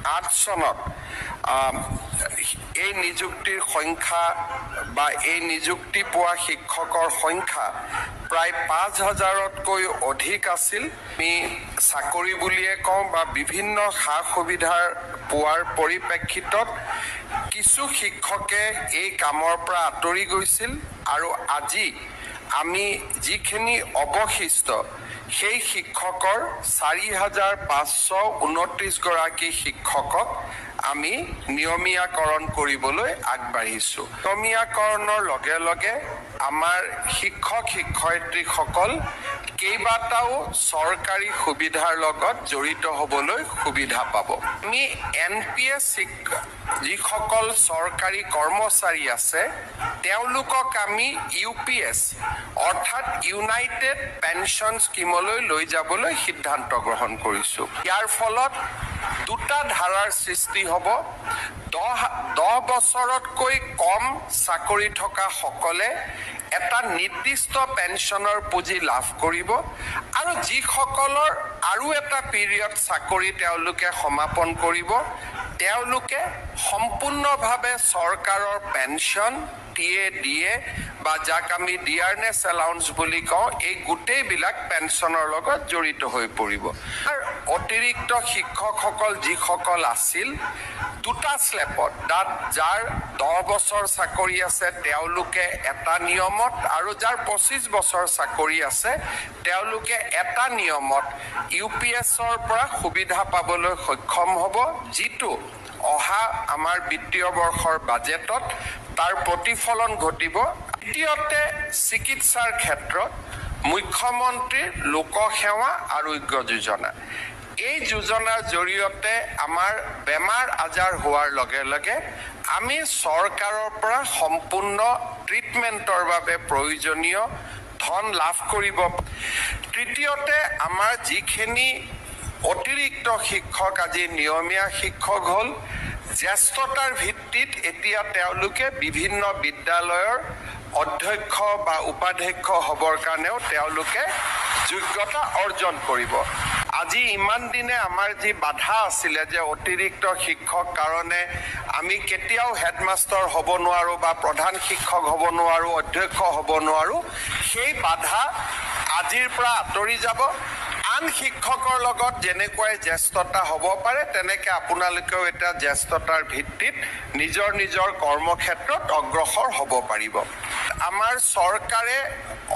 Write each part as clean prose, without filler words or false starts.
2008 চনত এই নিযুক্তিৰ সংখ্যা বা এই নিযুক্তি পোৱা শিক্ষকৰ সংখ্যা প্ৰায় 5000তকৈ অধিক আছিল। আমি চাকৰি বুলিয়ে কওঁ বা বিভিন্ন সা সুবিধাৰ পোৱাৰ পৰিপ্ৰেক্ষিতত কিছু শিক্ষকে এই কামৰ পৰা আঁতৰি গৈছিল আৰু আজি আমি যিখিনি অৱশিষ্ট সেই শিক্ষকৰ 4529 গৰাকী শিক্ষকক আমি নিয়মীয়াকৰণ কৰিবলৈ আগবাঢ়িছো। নিয়মীয়াকৰণৰ লগে লগে আমাৰ শিক্ষক শিক্ষয়িত্ৰীসকল কেইবাটাও চৰকাৰী সুবিধাৰ লগত জড়িত হ'বলৈ সুবিধা পাব। আমি NPS যিসকল চৰকাৰী কৰ্মচাৰী আছে তেওঁলোকক আমি UPS অৰ্থাৎ ইউনাইটেড পেনশ্যন স্কিমলৈ লৈ যাবলৈ সিদ্ধান্ত গ্ৰহণ কৰিছোঁ। ইয়াৰ ফলত দুটা ধাৰাৰ সৃষ্টি হ'ব। 10 বছৰতকৈ কম চাকৰি থকা সকলে এটা নিৰ্দিষ্ট পেনশ্যনৰ পুঁজি লাভ কৰিব আৰু যিসকলৰ আৰু এটা পিৰিয়ড চাকৰি তেওঁলোকে সমাপন কৰিব তেওঁলোকে সম্পূৰ্ণভাৱে চৰকাৰৰ পেনশ্যন দিয়ে বা যাক আমি ডিয়াৰনেছ এলাউন্স বুলি কওঁ এই গোটেইবিলাক পেনশ্যনৰ লগত জড়িত হৈ পৰিব। আৰু অতিৰিক্ত শিক্ষকসকল যিসকল আছিল দুটা স্লেপত যাৰ 10 বছৰ চাকৰি আছে তেওঁলোকে এটা নিয়মত আৰু যাৰ 25 বছৰ চাকৰি আছে তেওঁলোকে এটা নিয়মত UPSৰ পৰা সুবিধা পাবলৈ সক্ষম হ'ব, যিটো অহা আমাৰ বিত্তীয় বৰ্ষৰ বাজেটত তাৰ প্ৰতিফলন ঘটিব। দ্বিতীয়তে চিকিৎসাৰ ক্ষেত্ৰত মুখ্যমন্ত্ৰীৰ লোকসেৱা আৰোগ্য যোজনা। এই যোজনাৰ জৰিয়তে আমাৰ বেমাৰ আজাৰ হোৱাৰ লগে লগে আমি চৰকাৰৰ পৰা সম্পূৰ্ণ ট্ৰিটমেণ্টৰ বাবে প্ৰয়োজনীয় ধন লাভ কৰিব। তৃতীয়তে আমাৰ যিখিনি অতিৰিক্ত শিক্ষক আজি নিয়মীয়া শিক্ষক হ'ল জ্যেষ্ঠতাৰ ভিত্তিত এতিয়া তেওঁলোকে বিভিন্ন বিদ্যালয়ৰ অধ্যক্ষ বা উপাধ্যক্ষ হ'বৰ কাৰণেও তেওঁলোকে যোগ্যতা অৰ্জন কৰিব। আজি ইমান দিনে আমাৰ যি বাধা আছিলে যে অতিৰিক্ত শিক্ষক কাৰণে আমি কেতিয়াও হেডমাষ্টাৰ হ'ব নোৱাৰোঁ বা প্ৰধান শিক্ষক হ'ব নোৱাৰোঁ, অধ্যক্ষ হ'ব নোৱাৰোঁ, সেই বাধা আজিৰ পৰা আঁতৰি যাব। আন শিক্ষকৰ লগত যেনেকৈ জ্যেষ্ঠতা হ'ব পাৰে তেনেকৈ আপোনালোকেও এটা জ্যেষ্ঠতাৰ ভিত্তিত নিজৰ নিজৰ কৰ্মক্ষেত্ৰত অগ্ৰসৰ হ'ব পাৰিব। আমাৰ চৰকাৰে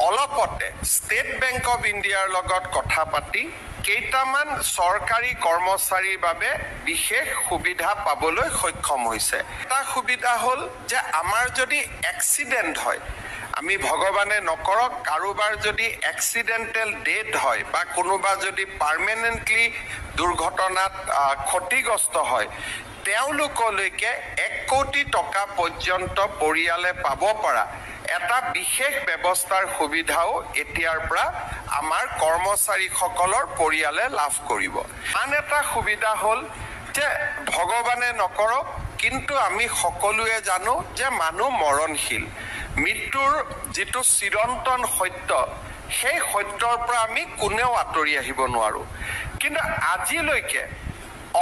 অলপতে ষ্টেট বেংক অফ ইণ্ডিয়াৰ লগত কথা পাতি কেইটামান চৰকাৰী কৰ্মচাৰীৰ বাবে বিশেষ সুবিধা পাবলৈ সক্ষম হৈছে। এটা সুবিধা হ'ল যে আমাৰ যদি এক্সিডেণ্ট হয়, আমি ভগৱানে নকৰক কাৰোবাৰ যদি এক্সিডেণ্টেল ডেথ হয় বা কোনোবা যদি পাৰ্মানেণ্টলি দুৰ্ঘটনাত ক্ষতিগ্ৰস্ত হয় তেওঁলোকলৈকে 1 কোটি টকা পৰ্যন্ত পৰিয়ালে পাব পৰা এটা বিশেষ ব্যৱস্থাৰ সুবিধাও এতিয়াৰ পৰা আমাৰ কৰ্মচাৰীসকলৰ পৰিয়ালে লাভ কৰিব। আন এটা সুবিধা হ'ল যে ভগৱানে নকৰক কিন্তু আমি সকলোৱে জানো যে মানুহ মৰণশীল। মৃত্যুৰ যিটো চিৰন্তন সত্য সেই সত্যৰ পৰা আমি কোনেও আঁতৰি আহিব নোৱাৰোঁ। কিন্তু আজিলৈকে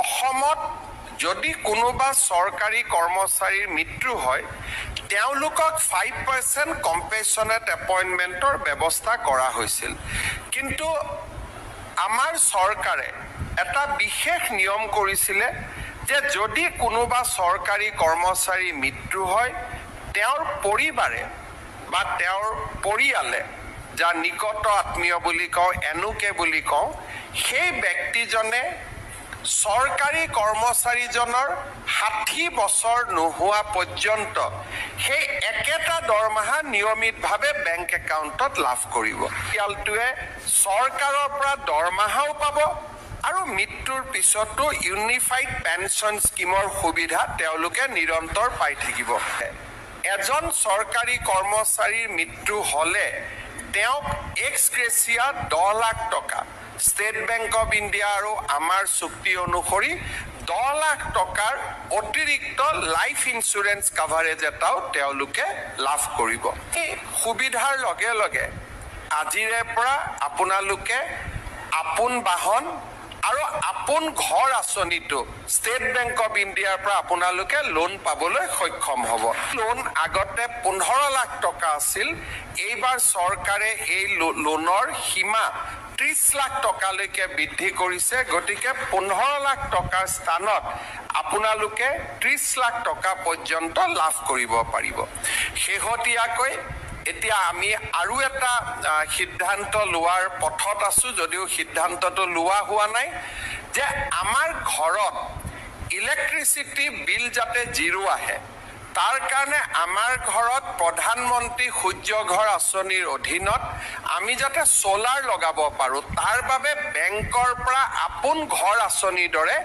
অসমত যদি কোনোবা চৰকাৰী কৰ্মচাৰীৰ মৃত্যু হয় তেওঁলোকক 5% কম্পেশ্যনেট এপইণ্টমেণ্টৰ ব্যৱস্থা কৰা হৈছিল। কিন্তু আমাৰ চৰকাৰে এটা বিশেষ নিয়ম কৰিছিলে যে যদি কোনোবা চৰকাৰী কৰ্মচাৰীৰ মৃত্যু হয় তেওঁৰ পৰিবাৰে বা তেওঁৰ পৰিয়ালে যাৰ নিকট আত্মীয় বুলি কওঁ এনুকে বুলি কওঁ সেই ব্যক্তিজনে চৰকাৰী কৰ্মচাৰীজনৰ 60 বছৰ নোহোৱা পৰ্যন্ত সেই একেটা দৰমহা নিয়মিতভাৱে বেংক একাউণ্টত লাভ কৰিব। পৰিয়ালটোৱে চৰকাৰৰ পৰা দৰমহাও পাব আৰু মৃত্যুৰ পিছতো ইউনিফাইড পেনশ্যন স্কিমৰ সুবিধা তেওঁলোকে নিৰন্তৰ পাই থাকিব। এজন চৰকাৰী কৰ্মচাৰীৰ মৃত্যু হ'লে তেওঁক এক্স গ্ৰেচিয়া 10 লাখ টকা ষ্টেট বেংক অফ ইণ্ডিয়া আৰু আমাৰ চুক্তি অনুসৰি 10 লাখ টকাৰ অতিৰিক্ত লাইফ ইঞ্চুৰেঞ্চ কাভাৰেজ এটাও তেওঁলোকে লাভ কৰিব। এই সুবিধাৰ লগে লগে আজিৰে পৰা আপোনালোকে আপোন বাহন আৰু আপোন ঘৰ আঁচনিটো ষ্টেট বেংক অফ ইণ্ডিয়াৰ পৰা আপোনালোকে লোন পাবলৈ সক্ষম হ'ব। লোন আগতে 15 লাখ টকা আছিল, এইবাৰ চৰকাৰে এই লোনৰ সীমা 30 লাখ টকালৈকে বৃদ্ধি কৰিছে। গতিকে 15 লাখ টকাৰ স্থানত আপোনালোকে 30 লাখ টকা পৰ্যন্ত লাভ কৰিব পাৰিব। শেহতীয়াকৈ এতিয়া আমি আৰু এটা সিদ্ধান্ত লোৱাৰ পথত আছো, যদিও সিদ্ধান্তটো লোৱা হোৱা নাই, যে আমাৰ ঘৰত ইলেক্ট্ৰিচিটি বিল যাতে জিৰো আহে, তাৰ কাৰণে আমাৰ ঘৰত প্ৰধানমন্ত্ৰী সূৰ্য ঘৰ আঁচনিৰ অধীনত আমি যাতে সোলাৰ লগাব পাৰোঁ, তাৰ বাবে বেংকৰ পৰা আপোন ঘৰ আঁচনিৰ দৰে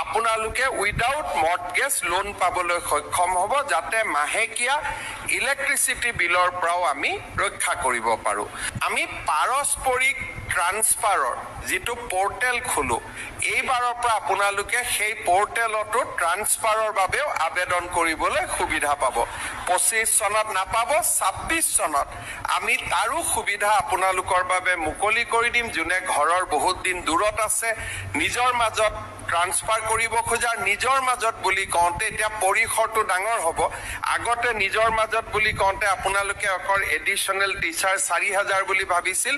আপোনালোকে উইদাউট মৰ্টগেজ লোন পাবলৈ সক্ষম হ'ব, যাতে মাহেকীয়া ইলেক্ট্ৰিচিটি বিলৰ পৰাও আমি ৰক্ষা কৰিব পাৰোঁ। আমি পাৰস্পৰিক ট্ৰান্সফাৰৰ যিটো পৰ্টেল খোলো, এইবাৰৰ পৰা আপোনালোকে সেই পৰ্টেলতো ট্ৰান্সফাৰৰ বাবেও আবেদন কৰিবলৈ সুবিধা পাব। 25 চনত নাপাব, 26 চনত আমি তাৰো সুবিধা আপোনালোকৰ বাবে মুকলি কৰি দিম। যোনে ঘৰৰ বহুত দিন দূৰত আছে, নিজৰ মাজত ট্ৰান্সফাৰ কৰিব খোজা, নিজৰ মাজত বুলি কওঁতে এতিয়া পৰিসৰটো ডাঙৰ হ'ব। আগতে নিজৰ মাজত বুলি কওঁতে আপোনালোকে অকল এডিশ্যনেল টিচাৰ 4,000 বুলি ভাবিছিল,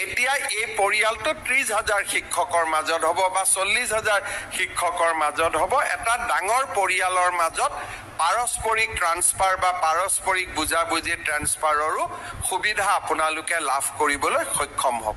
এতিয়া এই পৰিয়ালটো 30,000 শিক্ষকৰ মাজত হ'ব বা 40,000 শিক্ষকৰ মাজত হ'ব। এটা ডাঙৰ পৰিয়ালৰ মাজত পাৰস্পৰিক ট্ৰান্সফাৰ বা পাৰস্পৰিক বুজাবুজি ট্ৰান্সফাৰৰো সুবিধা আপোনালোকে লাভ কৰিবলৈ সক্ষম হ'ব।